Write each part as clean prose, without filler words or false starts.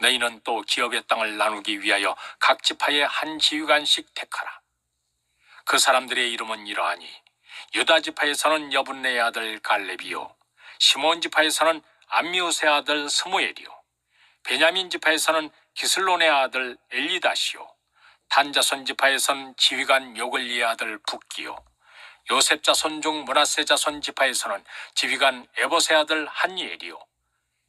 너희는 또 기업의 땅을 나누기 위하여 각 지파에 한 지휘관씩 택하라. 그 사람들의 이름은 이러하니 유다 지파에서는 여분네의 아들 갈렙이요, 시몬 지파에서는 암미우스의 아들 스무엘이요, 베냐민 지파에서는 기슬론의 아들 엘리다시요, 단 자손 지파에서는 지휘관 요글리의 아들 붓기요, 요셉 자손 중 므낫세 자손 지파에서는 지휘관 에봇의 아들 한니엘이요,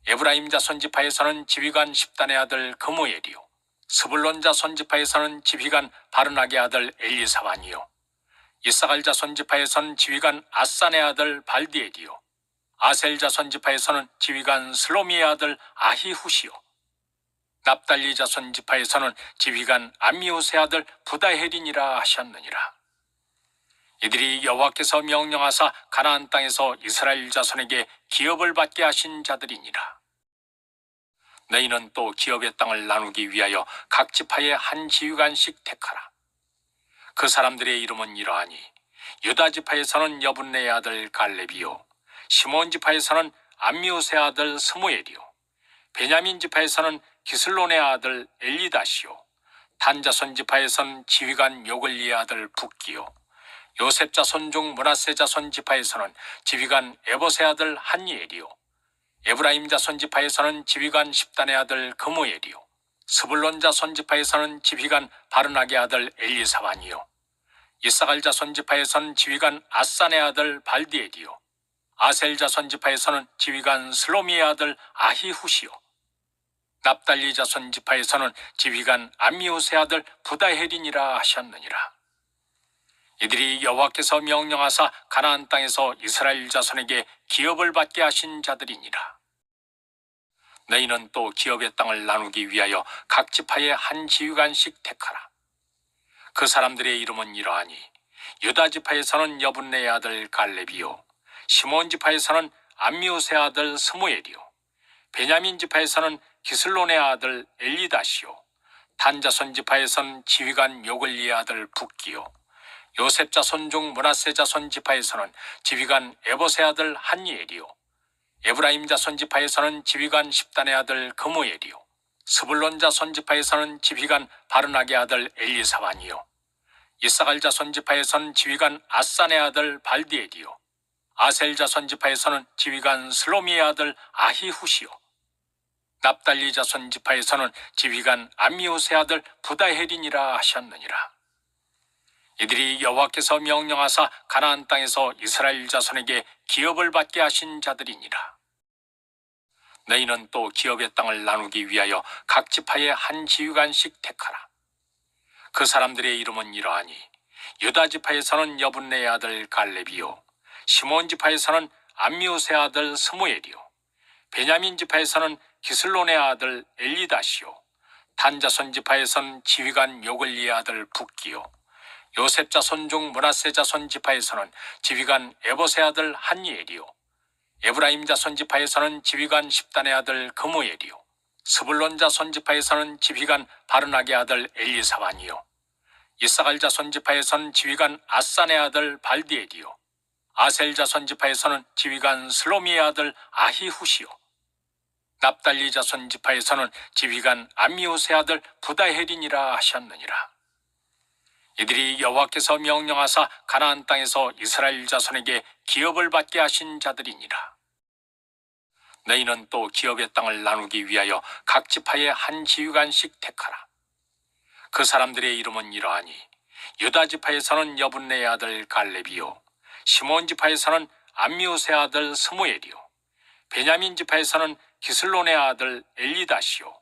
에브라임 자손 지파에서는 지휘관 십단의 아들 그무엘이요, 스불론 자손 지파에서는 지휘관 바르낙의 아들 엘리사반이요, 이사갈 자손 지파에서는 지휘관 아산의 아들 발디엘이요, 아셀 자손 지파에서는 지휘관 슬로미의 아들 아히후시요, 납달리 자손 지파에서는 지휘관 암미우스의 아들 부다헤린이라 하셨느니라. 이들이 여호와께서 명령하사 가나안 땅에서 이스라엘 자손에게 기업을 받게 하신 자들이니라. 너희는 또 기업의 땅을 나누기 위하여 각 지파에 한 지휘관씩 택하라. 그 사람들의 이름은 이러하니 유다 지파에서는 여분네의 아들 갈렙이요, 시몬 지파에서는 암미우스의 아들 스무엘이요, 베냐민 지파에서는 기슬론의 아들 엘리다시요, 단 자손 지파에서는 지휘관 요글리의 아들 붓기요, 요셉 자손 중 므낫세 자손 지파에서는 지휘관 에봇의 아들 한니엘이요, 에브라임 자손 지파에서는 지휘관 십단의 아들 그무엘이요, 스불론 자손 지파에서는 지휘관 바르낙의 아들 엘리사반이요, 이사갈 자손 지파에서는 지휘관 아산의 아들 발디엘이요, 아셀 자손 지파에서는 지휘관 슬로미의 아들 아히후시요, 납달리 자손 지파에서는 지휘관 암미우스의 아들 부다헤린이라 하셨느니라. 이들이 여호와께서 명령하사 가나안 땅에서 이스라엘 자손에게 기업을 받게 하신 자들이니라. 너희는 또 기업의 땅을 나누기 위하여 각 지파에 한 지휘관씩 택하라. 그 사람들의 이름은 이러하니 유다 지파에서는 여분네의 아들 갈렙이요, 시몬 지파에서는 암미우스의 아들 스무엘이요, 베냐민 지파에서는 기슬론의 아들 엘리다시요, 단 자손 지파에서는 지휘관 요글리의 아들 붓기요, 요셉 자손 중 므낫세 자손 지파에서는 지휘관 에봇의 아들 한니엘이요, 에브라임 자손 지파에서는 지휘관 십단의 아들 그무엘이요, 스불론 자손 지파에서는 지휘관 바르낙의 아들 엘리사반이요, 이사갈 자손 지파에서는 지휘관 아산의 아들 발디엘이요, 아셀 자손 지파에서는 지휘관 슬로미의 아들 아히후시요, 납달리 자손 지파에서는 지휘관 암미우스의 아들 부다헤린이라 하셨느니라. 이들이 여호와께서 명령하사 가나안 땅에서 이스라엘 자손에게 기업을 받게 하신 자들이니라. 너희는 또 기업의 땅을 나누기 위하여 각 지파에 한 지휘관씩 택하라. 그 사람들의 이름은 이러하니 유다 지파에서는 여분네의 아들 갈렙이요, 시몬 지파에서는 암미우스의 아들 스무엘이요, 베냐민 지파에서는 기슬론의 아들 엘리다시요, 단 자손 지파에서는 지휘관 요글리의 아들 붓기요, 요셉 자손 중 므낫세 자손 지파에서는 지휘관 에봇의 아들 한니엘이요, 에브라임 자손 지파에서는 지휘관 십단의 아들 그무엘이요, 스불론 자손 지파에서는 지휘관 바르낙의 아들 엘리사반이요, 이사갈 자손 지파에서는 지휘관 아산의 아들 발디엘이요, 아셀 자손 지파에서는 지휘관 슬로미의 아들 아히후시요, 납달리 자손 지파에서는 지휘관 암미우스의 아들 부다헤린이라 하셨느니라. 이들이 여호와께서 명령하사 가나안 땅에서 이스라엘 자손에게 기업을 받게 하신 자들이니라. 너희는 또 기업의 땅을 나누기 위하여 각 지파에 한 지휘관씩 택하라. 그 사람들의 이름은 이러하니 유다 지파에서는 여분네의 아들 갈렙이요, 시몬 지파에서는 암미우스의 아들 스무엘이요, 베냐민 지파에서는 기슬론의 아들 엘리다시요,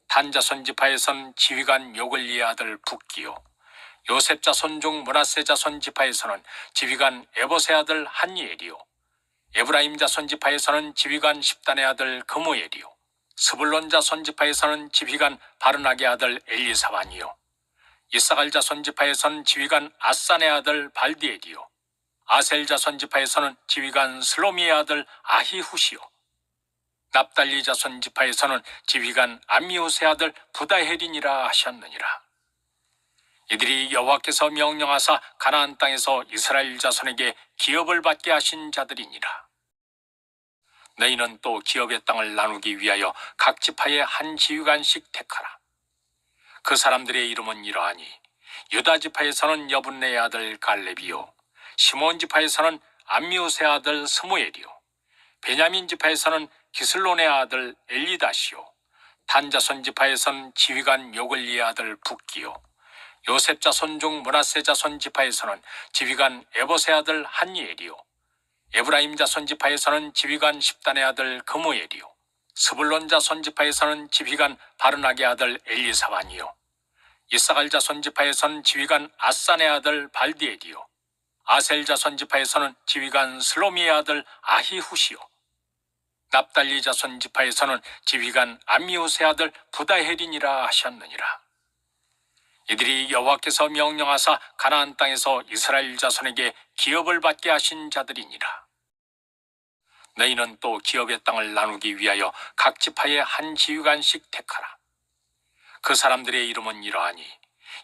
단 자손 지파에서는 지휘관 요글리의 아들 붓기요, 요셉 자손 중 므낫세 자손 지파에서는 지휘관 에봇의 아들 한니엘이요, 에브라임 자손 지파에서는 지휘관 십단의 아들 그무엘이요, 스불론 자손 지파에서는 지휘관 바르낙의 아들 엘리사반이요, 이사갈 자손 지파에서는 지휘관 아산의 아들 발디엘이요, 아셀 자손 지파에서는 지휘관 슬로미의 아들 아히후시요, 납달리 자손 지파에서는 지휘관 암미우스의 아들 부다헤린이라 하셨느니라. 이들이 여호와께서 명령하사 가나안 땅에서 이스라엘 자손에게 기업을 받게 하신 자들이니라. 너희는 또 기업의 땅을 나누기 위하여 각 지파의 한 지휘관씩 택하라. 그 사람들의 이름은 이러하니 유다 지파에서는 여분네의 아들 갈렙이요, 시몬 지파에서는 암미우스의 아들 스무엘이요, 베냐민 지파에서는 기슬론의 아들 엘리다시요, 단 자손 지파에서는 지휘관 요글리의 아들 붓기요, 요셉 자손 중 므낫세 자손 지파에서는 지휘관 에봇의 아들 한니엘이요, 에브라임 자손 지파에서는 지휘관 십단의 아들 그무엘이요, 스불론 자손 지파에서는 지휘관 바르낙의 아들 엘리사반이요, 이사갈 자손 지파에서는 지휘관 아산의 아들 발디엘이요, 아셀 자손 지파에서는 지휘관 슬로미의 아들 아히후시요, 납달리 자손 지파에서는 지휘관 암미우스의 아들 부다헤린이라 하셨느니라. 이들이 여호와께서 명령하사 가나안 땅에서 이스라엘 자손에게 기업을 받게 하신 자들이니라. 너희는 또 기업의 땅을 나누기 위하여 각 지파의 한 지휘관씩 택하라. 그 사람들의 이름은 이러하니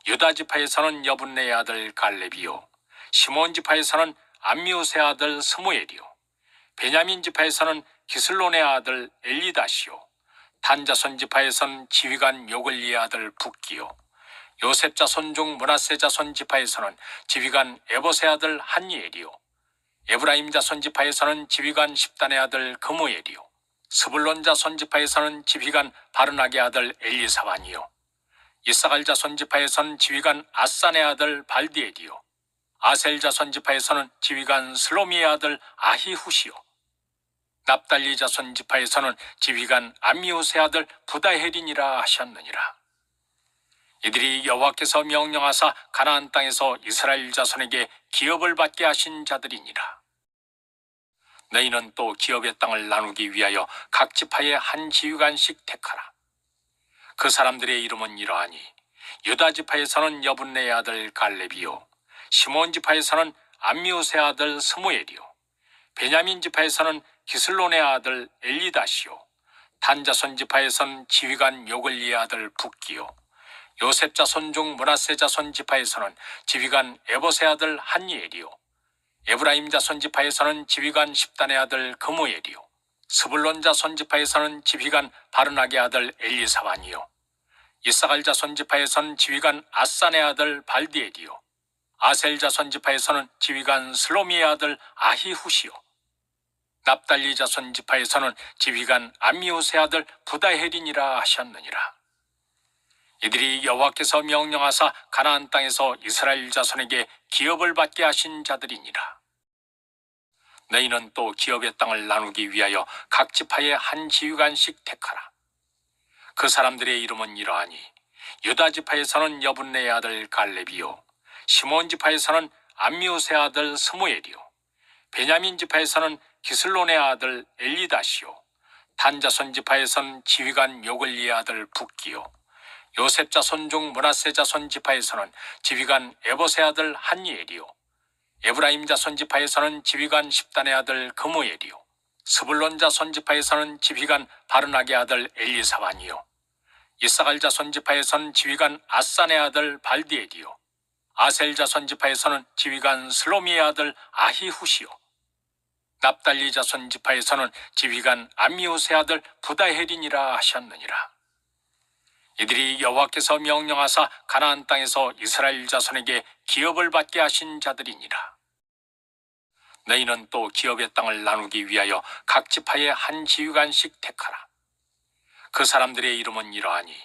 유다 지파에서는 여분네의 아들 갈렙이요, 시몬 지파에서는 암미우스의 아들 스무엘이요, 베냐민 지파에서는 기슬론의 아들 엘리다시요, 단 자손 지파에서는 지휘관 요글리의 아들 붓기요, 요셉 자손 중 므낫세 자손 지파에서는 지휘관 에봇의 아들 한니엘이요, 에브라임 자손 지파에서는 지휘관 십단의 아들 그무엘이요, 스불론 자손 지파에서는 지휘관 바르낙의 아들 엘리사반이요, 이사갈 자손 지파에서는 지휘관 아산의 아들 발디엘이요, 아셀 자손 지파에서는 지휘관 슬로미의 아들 아히후시요, 납달리 자손 지파에서는 지휘관 암미우스의 아들 부다헤린이라 하셨느니라. 이들이 여호와께서 명령하사 가나안 땅에서 이스라엘 자손에게 기업을 받게 하신 자들이니라. 너희는 또 기업의 땅을 나누기 위하여 각 지파의 한 지휘관씩 택하라. 그 사람들의 이름은 이러하니 유다 지파에서는 여분네의 아들 갈렙이요, 시몬 지파에서는 암미우스의 아들 스무엘이요, 베냐민 지파에서는 기슬론의 아들 엘리다시요, 단 자손 지파에서는 지휘관 요글리의 아들 붓기요, 요셉 자손 중 므낫세 자손 지파에서는 지휘관 에봇의 아들 한니엘이요, 에브라임 자손 지파에서는 지휘관 십단의 아들 그무엘이요, 스불론 자손 지파에서는 지휘관 바르낙의 아들 엘리사반이요, 이사갈 자손 지파에서는 지휘관 아산의 아들 발디엘이요, 아셀 자손 지파에서는 지휘관 슬로미의 아들 아히후시요, 납달리 자손 지파에서는 지휘관 암미우스의 아들 부다헤린이라 하셨느니라. 이들이 여호와께서 명령하사 가나안 땅에서 이스라엘 자손에게 기업을 받게 하신 자들이니라. 너희는 또 기업의 땅을 나누기 위하여 각 지파의 한 지휘관씩 택하라. 그 사람들의 이름은 이러하니 유다 지파에서는 여분네의 아들 갈렙이요, 시몬 지파에서는 암미우스의 아들 스무엘이요, 베냐민 지파에서는 기슬론의 아들 엘리다시요, 단 자손 지파에서는 지휘관 요글리의 아들 붓기요, 요셉 자손 중 므낫세 자손 지파에서는 지휘관 에봇의 아들 한니엘이요, 에브라임 자손 지파에서는 지휘관 십단의 아들 그무엘이요, 스불론 자손 지파에서는 지휘관 바르낙의 아들 엘리사반이요, 이사갈 자손 지파에서는 지휘관 아산의 아들 발디엘이요, 아셀 자손 지파에서는 지휘관 슬로미의 아들 아히후시요, 납달리 자손 지파에서는 지휘관 암미우스의 아들 부다헤린이라 하셨느니라. 이들이 여호와께서 명령하사 가나안 땅에서 이스라엘 자손에게 기업을 받게 하신 자들이니라. 너희는 또 기업의 땅을 나누기 위하여 각 지파의 한 지휘관씩 택하라. 그 사람들의 이름은 이러하니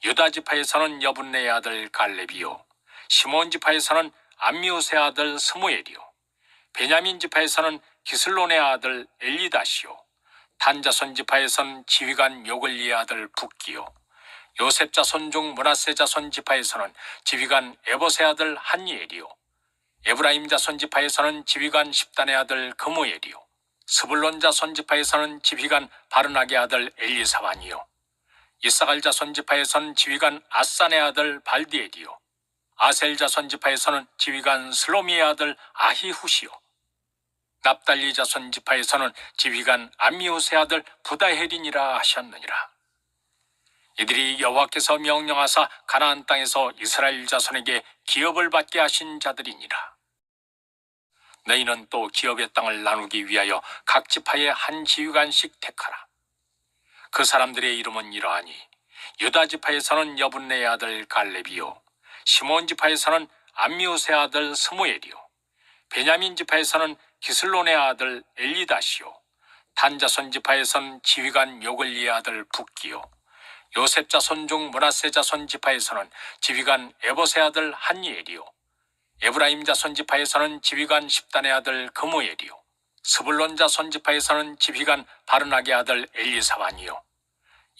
유다 지파에서는 여분네의 아들 갈렙이요, 시몬 지파에서는 암미우스의 아들 스무엘이요, 베냐민 지파에서는 기슬론의 아들 엘리다시요, 단 자손 지파에서는 지휘관 요글리의 아들 붓기요, 요셉 자손 중 므낫세 자손 지파에서는 지휘관 에봇의 아들 한니엘이요, 에브라임 자손 지파에서는 지휘관 십단의 아들 그무엘이요, 스불론 자손 지파에서는 지휘관 바르낙의 아들 엘리사반이요, 이사갈 자손 지파에서는 지휘관 아산의 아들 발디엘이요, 아셀 자손 지파에서는 지휘관 슬로미의 아들 아히후시요, 납달리 자손 지파에서는 지휘관 암미우스의 아들 부다헤린이라 하셨느니라. 이들이 여호와께서 명령하사 가나안 땅에서 이스라엘 자손에게 기업을 받게 하신 자들이니라. 너희는 또 기업의 땅을 나누기 위하여 각 지파의 한 지휘관씩 택하라. 그 사람들의 이름은 이러하니 유다 지파에서는 여분네의 아들 갈렙이요, 시몬 지파에서는 암미우스의 아들 스무엘이요, 베냐민 지파에서는 기슬론의 아들 엘리다시요, 단 자손 지파에서는 지휘관 요글리의 아들 붓기요, 요셉 자손 중 므낫세 자손 지파에서는 지휘관 에봇의 아들 한니엘이요, 에브라임 자손 지파에서는 지휘관 십단의 아들 그무엘이요, 스불론 자손 지파에서는 지휘관 바르낙의 아들 엘리사반이요,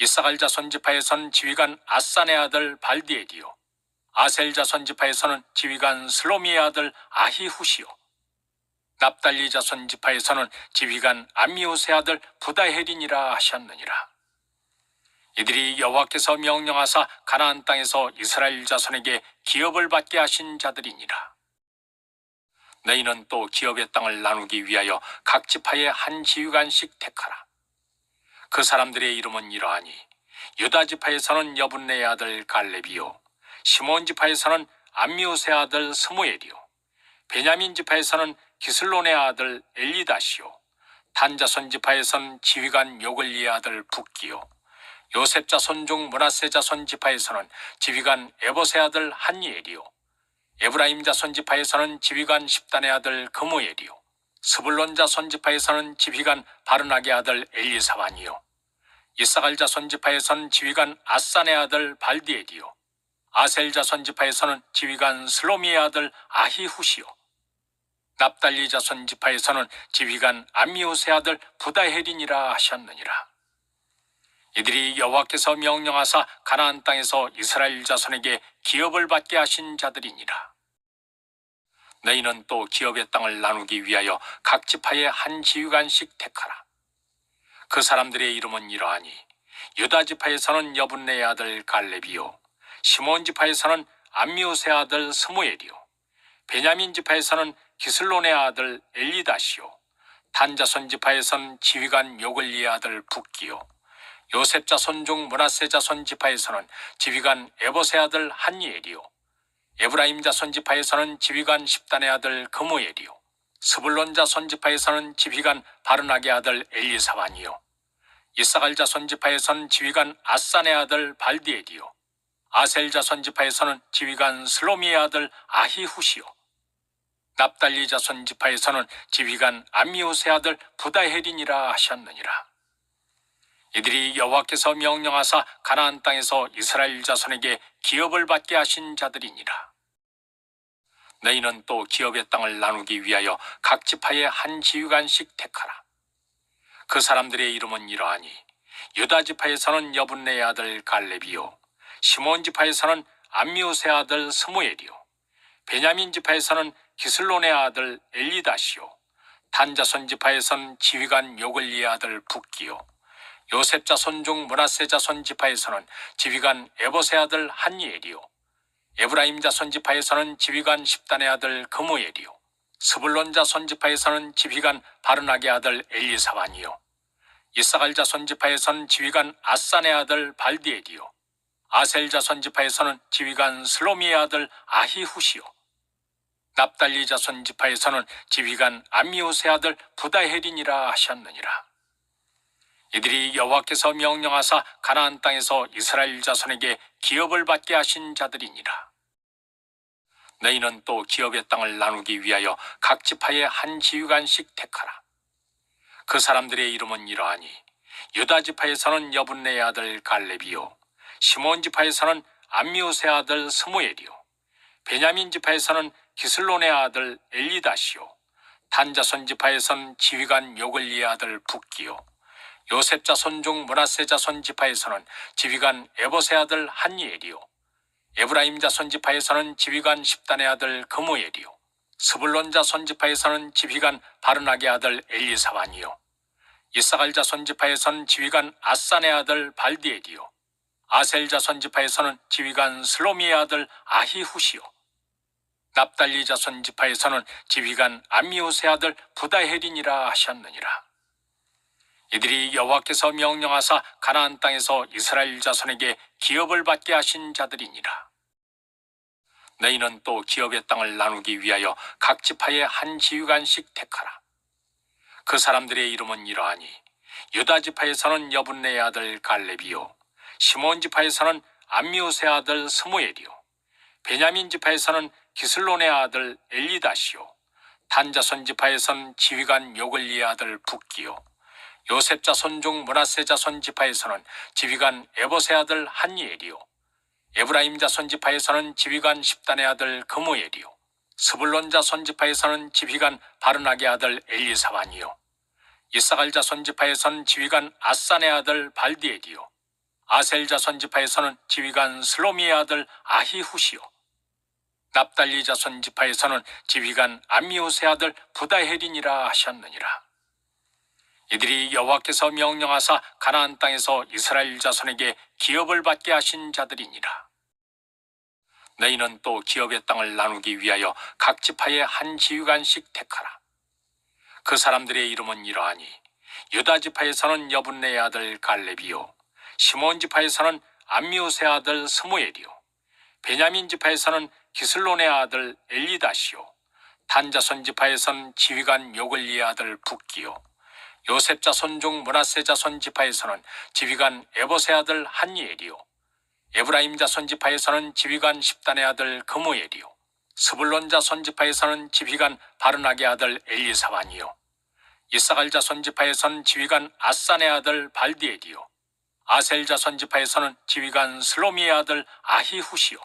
이사갈 자손 지파에서는 지휘관 아산의 아들 발디엘이요, 아셀 자손 지파에서는 지휘관 슬로미의 아들 아히후시요, 납달리 자손 지파에서는 지휘관 암미우스의 아들 부다헤린이라 하셨느니라. 이들이 여호와께서 명령하사 가나안 땅에서 이스라엘 자손에게 기업을 받게 하신 자들이니라. 너희는 또 기업의 땅을 나누기 위하여 각 지파의 한 지휘관씩 택하라. 그 사람들의 이름은 이러하니 유다 지파에서는 여분네의 아들 갈렙이요, 시몬 지파에서는 암미우스의 아들 스무엘이요, 베냐민 지파에서는 기슬론의 아들 엘리다시요, 단 자손 지파에서는 지휘관 요글리의 아들 붓기요, 요셉 자손 중 므낫세 자손 지파에서는 지휘관 에봇의 아들 한니엘이요, 에브라임 자손 지파에서는 지휘관 십단의 아들 그무엘이요, 스불론 자손 지파에서는 지휘관 바르낙의 아들 엘리사반이요, 이사갈 자손 지파에서는 지휘관 아산의 아들 발디엘이요, 아셀 자손 지파에서는 지휘관 슬로미의 아들 아히후시요, 납달리 자손 지파에서는 지휘관 암미우스의 아들 부다헤린이라 하셨느니라. 이들이 여호와께서 명령하사 가나안 땅에서 이스라엘 자손에게 기업을 받게 하신 자들이니라. 너희는 또 기업의 땅을 나누기 위하여 각 지파의 한 지휘관씩 택하라. 그 사람들의 이름은 이러하니 유다 지파에서는 여분네의 아들 갈렙이요, 시몬 지파에서는 암미우스의 아들 스무엘이요, 베냐민 지파에서는 기슬론의 아들 엘리다시요, 단 자손 지파에서는 지휘관 요글리의 아들 붓기요, 요셉 자손 중 므낫세 자손 지파에서는 지휘관 에봇의 아들 한니엘이요, 에브라임 자손 지파에서는 지휘관 십단의 아들 그무엘이요, 스불론 자손 지파에서는 지휘관 바르낙의 아들 엘리사반이요, 이사갈 자손 지파에서는 지휘관 아산의 아들 발디엘이요, 아셀 자손 지파에서는 지휘관 슬로미의 아들 아히후시요, 납달리 자손 지파에서는 지휘관 암미우스의 아들 부다헤린이라 하셨느니라. 이들이 여호와께서 명령하사 가나안 땅에서 이스라엘 자손에게 기업을 받게 하신 자들이니라. 너희는 또 기업의 땅을 나누기 위하여 각 지파의 한 지휘관씩 택하라. 그 사람들의 이름은 이러하니 유다 지파에서는 여분네의 아들 갈렙이요, 시몬 지파에서는 암미우스의 아들 스무엘이요, 베냐민 지파에서는 기슬론의 아들 엘리다시요, 단 자손 지파에서는 지휘관 요글리의 아들 붓기요, 요셉 자손 중 므낫세 자손 지파에서는 지휘관 에봇의 아들 한니엘이요, 에브라임 자손 지파에서는 지휘관 십단의 아들 그무엘이요, 스불론 자손 지파에서는 지휘관 바르낙의 아들 엘리사반이요, 이사갈 자손 지파에서는 지휘관 아산의 아들 발디엘이요, 아셀 자손 지파에서는 지휘관 슬로미의 아들 아히후시요, 납달리 자손 지파에서는 지휘관 암미우스의 아들 부다헤린이라 하셨느니라. 이들이 여호와께서 명령하사 가나안 땅에서 이스라엘 자손에게 기업을 받게 하신 자들이니라. 너희는 또 기업의 땅을 나누기 위하여 각 지파의 한 지휘관씩 택하라. 그 사람들의 이름은 이러하니 유다 지파에서는 여분네의 아들 갈렙이요, 시몬 지파에서는 암미우스의 아들 스무엘이요, 베냐민 지파에서는 기슬론의 아들 엘리다시요, 단 자손 지파에서는 지휘관 요글리의 아들 붓기요, 요셉 자손 중 므낫세 자손 지파에서는 지휘관 에봇의 아들 한니엘이요, 에브라임 자손 지파에서는 지휘관 십단의 아들 그무엘이요, 스불론 자손 지파에서는 지휘관 바르낙의 아들 엘리사반이요, 이사갈 자손 지파에서는 지휘관 아산의 아들 발디엘이요, 아셀 자손 지파에서는 지휘관 슬로미의 아들 아히후시요, 납달리 자손 지파에서는 지휘관 암미우스의 아들 부다헤린이라 하셨느니라. 이들이 여호와께서 명령하사 가나안 땅에서 이스라엘 자손에게 기업을 받게 하신 자들이니라. 너희는 또 기업의 땅을 나누기 위하여 각 지파에 한 지휘관씩 택하라. 그 사람들의 이름은 이러하니 유다 지파에서는 여분네의 아들 갈렙이요, 시몬 지파에서는 암미우스의 아들 스무엘이요, 베냐민 지파에서는 기슬론의 아들 엘리다시요, 단 자손 지파에서는 지휘관 요글리의 아들 붓기요, 요셉 자손 중 므낫세 자손 지파에서는 지휘관 에봇의 아들 한니엘이요, 에브라임 자손 지파에서는 지휘관 십단의 아들 그무엘이요, 스불론 자손 지파에서는 지휘관 바르낙의 아들 엘리사반이요, 이사갈 자손 지파에서는 지휘관 아산의 아들 발디엘이요, 아셀 자손 지파에서는 지휘관 슬로미의 아들 아히후시요, 납달리 자손 지파에서는 지휘관 암미우스의 아들 부다헬이니라 하셨느니라. 이들이 여호와께서 명령하사 가나안 땅에서 이스라엘 자손에게 기업을 받게 하신 자들이니라. 너희는 또 기업의 땅을 나누기 위하여 각 지파에 한 지휘관씩 택하라. 그 사람들의 이름은 이러하니 유다 지파에서는 여분네의 아들 갈렙이요, 시몬 지파에서는 암미우스의 아들 스무엘이요, 베냐민 지파에서는 기슬론의 아들 엘리다시요, 단 자손 지파에서는 지휘관 요글리의 아들 붓기요, 요셉 자손 중 므낫세 자손 지파에서는 지휘관 에봇의 아들 한니엘이요, 에브라임 자손 지파에서는 지휘관 십단의 아들 그무엘이요, 스불론 자손 지파에서는 지휘관 바르낙의 아들 엘리사반이요, 이사갈 자손 지파에서는 지휘관 아산의 아들 발디엘이요, 아셀 자손 지파에서는 지휘관 슬로미의 아들 아히후시요,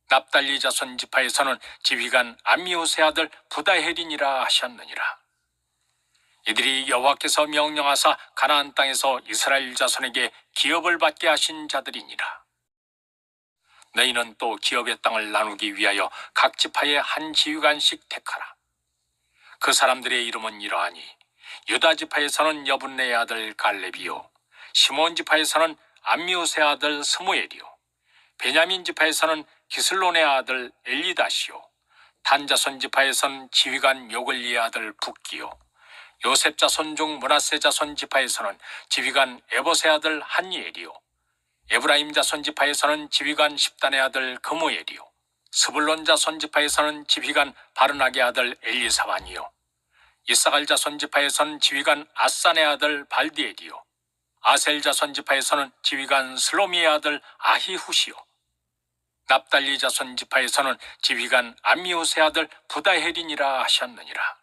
납달리 자손 지파에서는 지휘관 암미우스의 아들 부다헬이니라 하셨느니라. 이들이 여호와께서 명령하사 가나안 땅에서 이스라엘 자손에게 기업을 받게 하신 자들이니라. 너희는 또 기업의 땅을 나누기 위하여 각 지파에 한 지휘관씩 택하라. 그 사람들의 이름은 이러하니 유다 지파에서는 여분네의 아들 갈렙이요, 시몬 지파에서는 암미우스의 아들 스무엘이요, 베냐민 지파에서는 기슬론의 아들 엘리다시요, 단 자손 지파에서는 지휘관 요글리의 아들 붓기요, 요셉 자손 중 므낫세 자손 지파에서는 지휘관 에봇의 아들 한니엘이요, 에브라임 자손 지파에서는 지휘관 십단의 아들 그무엘이요, 스불론 자손 지파에서는 지휘관 바르낙의 아들 엘리사반이요, 이사갈 자손 지파에서는 지휘관 아산의 아들 발디엘이요, 아셀 자손 지파에서는 지휘관 슬로미의 아들 아히후시요, 납달리 자손 지파에서는 지휘관 암미우스의 아들 부다헬이니라 하셨느니라.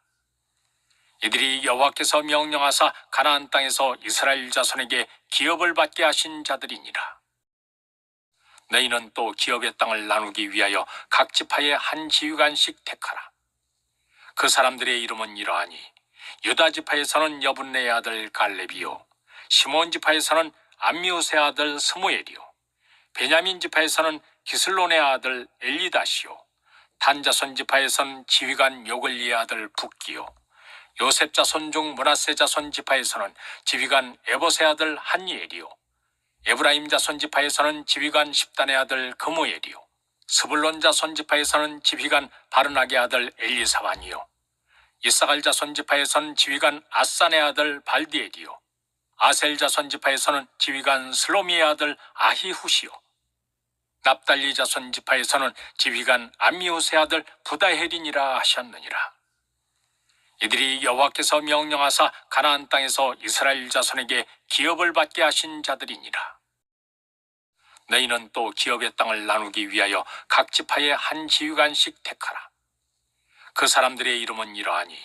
이들이 여호와께서 명령하사 가나안 땅에서 이스라엘 자손에게 기업을 받게 하신 자들이니라. 너희는 또 기업의 땅을 나누기 위하여 각 지파에 한 지휘관씩 택하라. 그 사람들의 이름은 이러하니 유다 지파에서는 여분네의 아들 갈렙이요, 시몬 지파에서는 암미우스의 아들 스무엘이요, 베냐민 지파에서는 기슬론의 아들 엘리다시요, 단 자손 지파에서는 지휘관 요글리의 아들 붓기요, 요셉 자손 중 므낫세 자손 지파에서는 지휘관 에봇의 아들 한니엘이요, 에브라임 자손 지파에서는 지휘관 십단의 아들 그무엘이요, 스불론 자손 지파에서는 지휘관 바르낙의 아들 엘리사반이요, 이사갈 자손 지파에서는 지휘관 아산의 아들 발디엘이요, 아셀 자손 지파에서는 지휘관 슬로미의 아들 아히후시요, 납달리 자손 지파에서는 지휘관 암미우스의 아들 부다헬이니라 하셨느니라. 이들이 여호와께서 명령하사 가나안 땅에서 이스라엘 자손에게 기업을 받게 하신 자들이니라. 너희는 또 기업의 땅을 나누기 위하여 각 지파에 한 지휘관씩 택하라. 그 사람들의 이름은 이러하니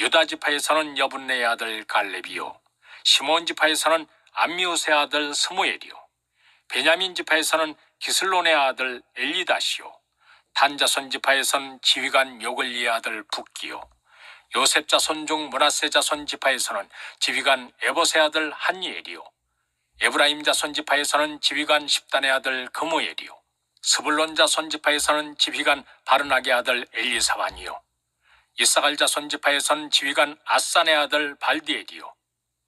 유다 지파에서는 여분네의 아들 갈렙이요, 시몬 지파에서는 암미우스의 아들 스무엘이요, 베냐민 지파에서는 기슬론의 아들 엘리다시요, 단 자손 지파에서는 지휘관 요글리의 아들 붓기요, 요셉 자손 중 므낫세 자손 지파에서는 지휘관 에봇의 아들 한니엘이요, 에브라임 자손 지파에서는 지휘관 십단의 아들 그무엘이요, 스불론 자손 지파에서는 지휘관 바르낙의 아들 엘리사반이요, 이사갈 자손 지파에서는 지휘관 아산의 아들 발디엘이요,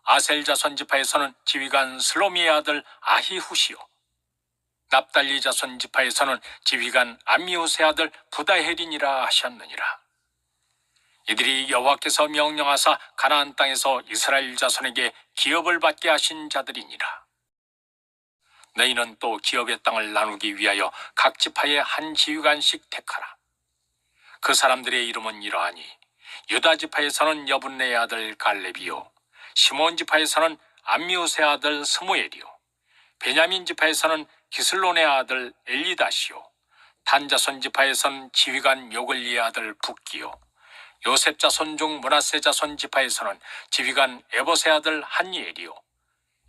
아셀 자손 지파에서는 지휘관 슬로미의 아들 아히후시요, 납달리 자손 지파에서는 지휘관 암미우스의 아들 부다헬이니라 하셨느니라. 이들이 여호와께서 명령하사 가나안 땅에서 이스라엘 자손에게 기업을 받게 하신 자들이니라. 너희는 또 기업의 땅을 나누기 위하여 각 지파의 한 지휘관씩 택하라. 그 사람들의 이름은 이러하니 유다 지파에서는 여분네의 아들 갈렙이요, 시몬 지파에서는 암미우스의 아들 스무엘이요, 베냐민 지파에서는 기슬론의 아들 엘리다시요, 단 자손 지파에서는 지휘관 요글리의 아들 붓기요, 요셉 자손 중 므낫세 자손 지파에서는 지휘관 에봇의 아들 한니엘이요,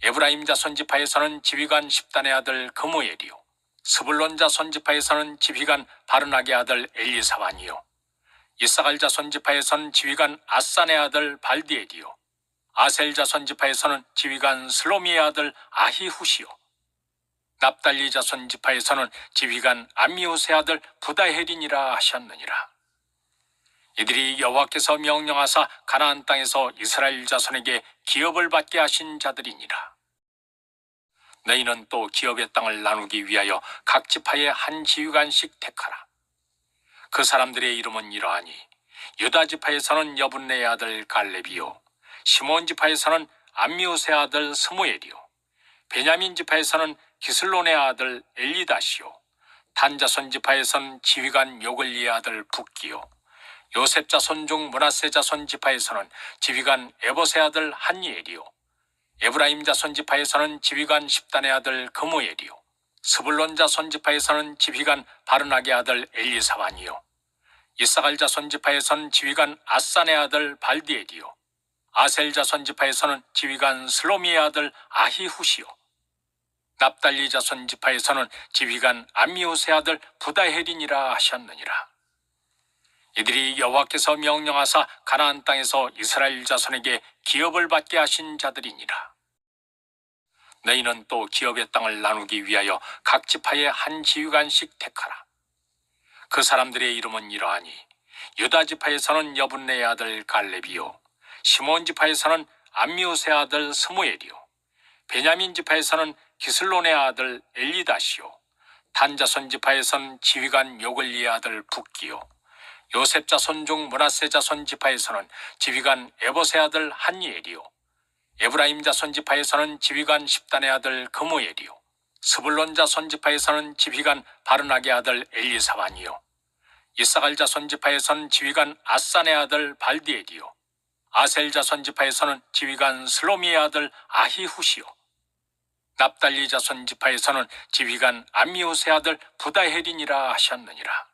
에브라임 자손 지파에서는 지휘관 십단의 아들 그무엘이요, 스불론 자손 지파에서는 지휘관 바르낙의 아들 엘리사반이요, 이사갈 자손 지파에서는 지휘관 아산의 아들 발디엘이요, 아셀 자손 지파에서는 지휘관 슬로미의 아들 아히후시요, 납달리 자손 지파에서는 지휘관 암미우스의 아들 부다헤린이라 하셨느니라. 이들이 여호와께서 명령하사 가나안 땅에서 이스라엘 자손에게 기업을 받게 하신 자들이니라. 너희는 또 기업의 땅을 나누기 위하여 각 지파의 한 지휘관씩 택하라. 그 사람들의 이름은 이러하니 유다 지파에서는 여분네의 아들 갈렙이요, 시몬 지파에서는 암미우스의 아들 스무엘이요, 베냐민 지파에서는 기슬론의 아들 엘리다시요, 단 자손 지파에서는 지휘관 요글리의 아들 붓기요, 요셉 자손 중 므낫세 자손 지파에서는 지휘관 에봇의 아들 한니엘이요, 에브라임 자손 지파에서는 지휘관 십단의 아들 그무엘이요, 스불론 자손 지파에서는 지휘관 바르낙의 아들 엘리사반이요, 이사갈 자손 지파에서는 지휘관 아산의 아들 발디엘이요, 아셀 자손 지파에서는 지휘관 슬로미의 아들 아히후시요, 납달리 자손 지파에서는 지휘관 암미우스의 아들 부다헤린이라 하셨느니라. 이들이 여호와께서 명령하사 가나안 땅에서 이스라엘 자손에게 기업을 받게 하신 자들이니라. 너희는 또 기업의 땅을 나누기 위하여 각 지파의 한 지휘관씩 택하라. 그 사람들의 이름은 이러하니 유다 지파에서는 여분네의 아들 갈렙이요, 시몬 지파에서는 암미우스의 아들 스무엘이요, 베냐민 지파에서는 기슬론의 아들 엘리다시요, 단 자손 지파에서는 지휘관 요글리의 아들 붓기요, 요셉 자손 중 므낫세 자손 지파에서는 지휘관 에봇의 아들 한니엘이요, 에브라임 자손 지파에서는 지휘관 십단의 아들 그무엘이요, 스불론 자손 지파에서는 지휘관 바르낙의 아들 엘리사반이요, 이사갈 자손 지파에서는 지휘관 아산의 아들 발디엘이요, 아셀 자손 지파에서는 지휘관 슬로미의 아들 아히후시요, 납달리 자손 지파에서는 지휘관 암미우스의 아들 부다헤린이라 하셨느니라.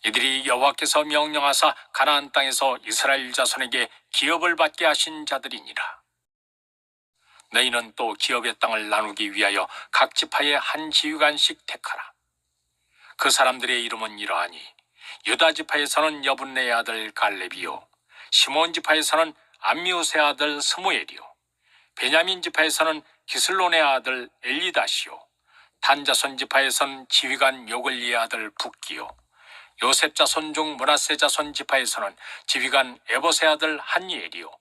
이들이 여호와께서 명령하사 가나안 땅에서 이스라엘 자손에게 기업을 받게 하신 자들이니라. 너희는 또 기업의 땅을 나누기 위하여 각 지파의 한 지휘관씩 택하라. 그 사람들의 이름은 이러하니 유다 지파에서는 여분네의 아들 갈렙이요, 시몬 지파에서는 암미우스의 아들 스무엘이요, 베냐민 지파에서는 기슬론의 아들 엘리다시요, 단 자손 지파에서는 지휘관 요글리의 아들 붓기요, 요셉 자손 중 므낫세 자손 지파에서는 지휘관 에봇의 아들 한니엘이요,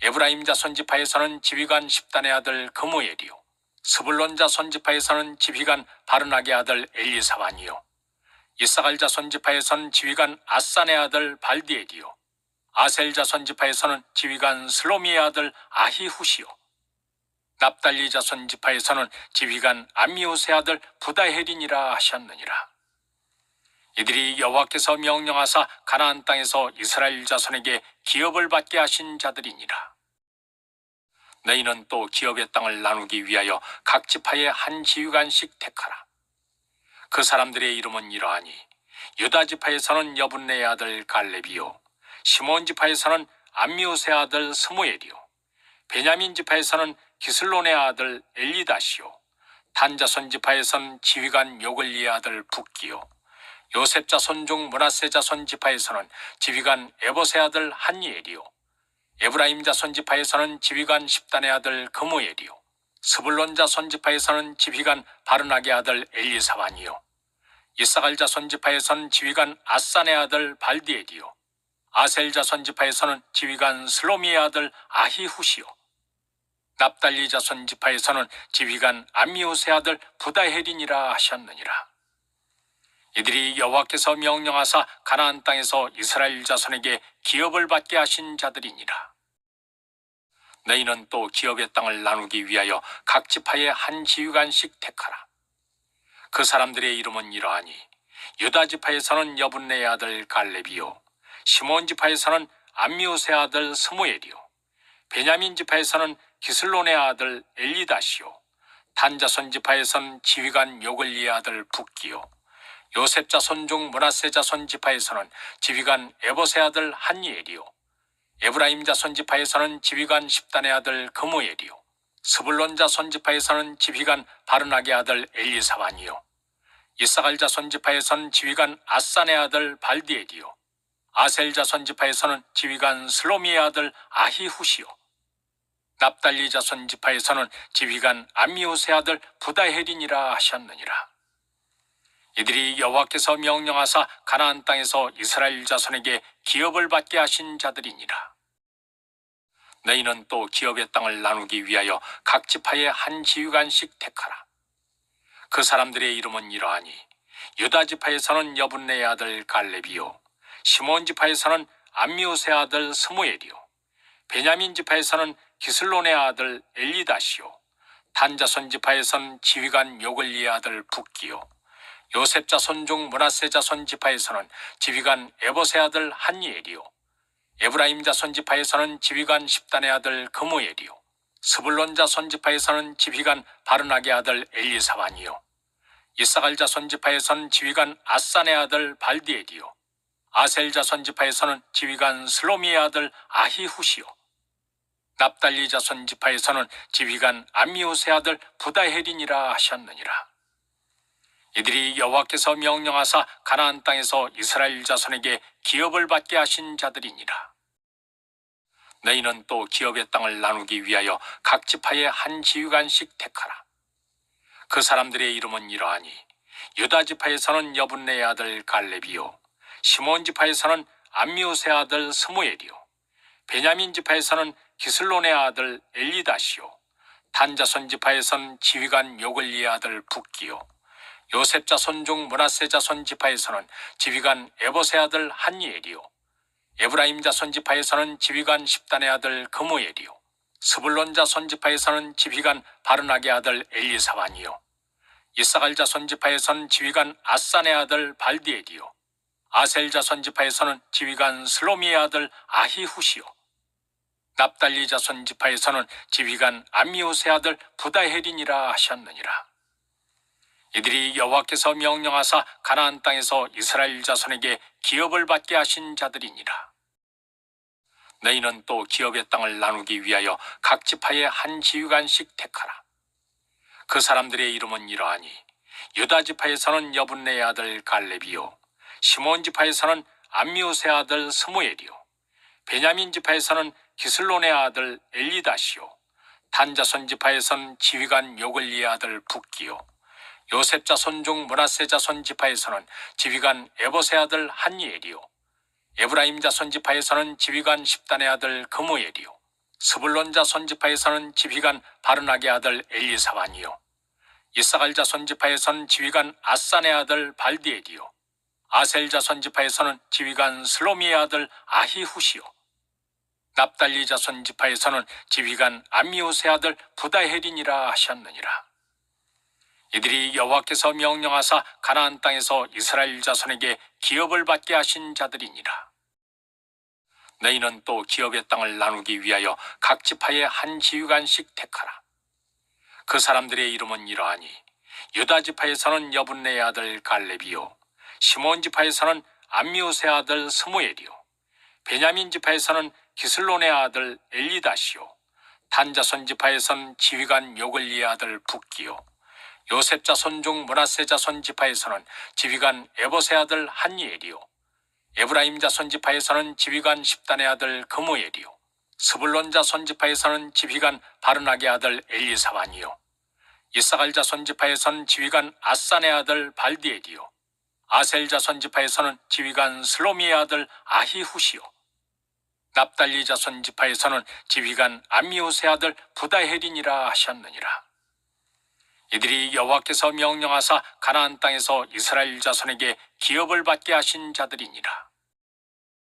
에브라임 자손 지파에서는 지휘관 십단의 아들 그무엘이요, 스불론 자손 지파에서는 지휘관 바르낙의 아들 엘리사반이요, 이사갈 자손 지파에서는 지휘관 아산의 아들 발디엘이요, 아셀 자손 지파에서는 지휘관 슬로미의 아들 아히후시요, 납달리 자손 지파에서는 지휘관 암미우스의 아들 부다헤린이라 하셨느니라. 이들이 여호와께서 명령하사 가나안 땅에서 이스라엘 자손에게 기업을 받게 하신 자들이니라. 너희는 또 기업의 땅을 나누기 위하여 각 지파의 한 지휘관씩 택하라. 그 사람들의 이름은 이러하니 유다 지파에서는 여분네의 아들 갈렙이요, 시몬 지파에서는 암미우스의 아들 스무엘이요, 베냐민 지파에서는 기슬론의 아들 엘리다시요, 단 자손 지파에서는 지휘관 요글리의 아들 붓기요, 요셉 자손 중 므낫세 자손 지파에서는 지휘관 에봇의 아들 한니엘이요, 에브라임 자손 지파에서는 지휘관 십단의 아들 그무엘이요, 스불론 자손 지파에서는 지휘관 바르낙의 아들 엘리사반이요, 이사갈 자손 지파에서는 지휘관 아산의 아들 발디엘이요, 아셀 자손 지파에서는 지휘관 슬로미의 아들 아히후시요, 납달리 자손 지파에서는 지휘관 암미우스의 아들 부다헤린이라 하셨느니라. 이들이 여호와께서 명령하사 가나안 땅에서 이스라엘 자손에게 기업을 받게 하신 자들이니라. 너희는 또 기업의 땅을 나누기 위하여 각 지파에 한 지휘관씩 택하라. 그 사람들의 이름은 이러하니 유다 지파에서는 여분네의 아들 갈렙이요, 시몬 지파에서는 암미우스의 아들 스무엘이요, 베냐민 지파에서는 기슬론의 아들 엘리다시요, 단 자손 지파에서는 지휘관 요글리의 아들 붓기요, 요셉 자손 중 므낫세 자손 지파에서는 지휘관 에봇의 아들 한니엘이요, 에브라임 자손 지파에서는 지휘관 십단의 아들 그무엘이요, 스불론 자손 지파에서는 지휘관 바르낙의 아들 엘리사반이요, 이사갈 자손 지파에서는 지휘관 아산의 아들 발디엘이요, 아셀 자손 지파에서는 지휘관 슬로미의 아들 아히후시요, 납달리 자손 지파에서는 지휘관 암미우스의 아들 부다헤린이라 하셨느니라. 이들이 여호와께서 명령하사 가나안 땅에서 이스라엘 자손에게 기업을 받게 하신 자들이니라. 너희는 또 기업의 땅을 나누기 위하여 각 지파에 한 지휘관씩 택하라. 그 사람들의 이름은 이러하니 유다 지파에서는 여분네의 아들 갈렙이요, 시몬 지파에서는 암미우스의 아들 스무엘이요, 베냐민 지파에서는 기슬론의 아들 엘리다시요, 단 자손 지파에서는 지휘관 요글리의 아들 붓기요, 요셉 자손 중 므낫세 자손 지파에서는 지휘관 에봇의 아들 한니엘이요, 에브라임 자손 지파에서는 지휘관 십단의 아들 그무엘이요, 스불론 자손 지파에서는 지휘관 바르낙의 아들 엘리사반이요, 이사갈 자손 지파에서는 지휘관 아산의 아들 발디엘이요, 아셀 자손 지파에서는 지휘관 슬로미의 아들 아히후시요, 납달리 자손 지파에서는 지휘관 암미우스의 아들 부다헤린이라 하셨느니라. 이들이 여호와께서 명령하사 가나안 땅에서 이스라엘 자손에게 기업을 받게 하신 자들이니라. 너희는 또 기업의 땅을 나누기 위하여 각 지파에 한 지휘관씩 택하라. 그 사람들의 이름은 이러하니 유다 지파에서는 여분네의 아들 갈렙이요, 시몬 지파에서는 암미우스의 아들 스무엘이요, 베냐민 지파에서는 기슬론의 아들 엘리다시요, 단 자손 지파에서는 지휘관 요글리의 아들 붓기요, 요셉 자손 중 므낫세 자손 지파에서는 지휘관 에봇의 아들 한니엘이요, 에브라임 자손 지파에서는 지휘관 십단의 아들 그무엘이요, 스불론 자손 지파에서는 지휘관 바르낙의 아들 엘리사반이요, 이사갈 자손 지파에서는 지휘관 아산의 아들 발디엘이요, 아셀 자손 지파에서는 지휘관 슬로미의 아들 아히후시요, 납달리 자손 지파에서는 지휘관 암미우스의 아들 부다헤린이라 하셨느니라. 이들이 여호와께서 명령하사 가나안 땅에서 이스라엘 자손에게 기업을 받게 하신 자들이니라. 너희는 또 기업의 땅을 나누기 위하여 각 지파에 한 지휘관씩 택하라. 그 사람들의 이름은 이러하니 유다 지파에서는 여분네의 아들 갈렙이요, 시몬 지파에서는 암미우스의 아들 스무엘이요, 베냐민 지파에서는 기슬론의 아들 엘리다시요, 단 자손 지파에서는 지휘관 요글리의 아들 붓기요, 요셉 자손 중 므낫세 자손 지파에서는 지휘관 에봇의 아들 한니엘이요, 에브라임 자손 지파에서는 지휘관 십단의 아들 그무엘이요, 스불론 자손 지파에서는 지휘관 바르낙의 아들 엘리사반이요, 이사갈 자손 지파에서는 지휘관 아산의 아들 발디엘이요, 아셀 자손 지파에서는 지휘관 슬로미의 아들 아히후시요, 납달리 자손 지파에서는 지휘관 암미우스의 아들 부다헤린이라 하셨느니라. 이들이 여호와께서 명령하사 가나안 땅에서 이스라엘 자손에게 기업을 받게 하신 자들이니라. 너희는 또 기업의 땅을 나누기 위하여 각 지파에 한 지휘관씩 택하라. 그 사람들의 이름은 이러하니 유다 지파에서는 여분네의 아들 갈렙이요, 시몬 지파에서는 암미우스의 아들 스무엘이요, 베냐민 지파에서는 기슬론의 아들 엘리다시요, 단 자손 지파에서는 지휘관 요글리의 아들 붓기요, 요셉 자손 중 므낫세 자손 지파에서는 지휘관 에봇의 아들 한니엘이요, 에브라임 자손 지파에서는 지휘관 십단의 아들 그무엘이요, 스불론 자손 지파에서는 지휘관 바르낙의 아들 엘리사반이요, 이사갈 자손 지파에서는 지휘관 아산의 아들 발디엘이요, 아셀 자손 지파에서는 지휘관 슬로미의 아들 아히후시요, 납달리 자손 지파에서는 지휘관 암미우스의 아들 부다헤린이라 하셨느니라. 이들이 여호와께서 명령하사 가나안 땅에서 이스라엘 자손에게 기업을 받게 하신 자들이니라.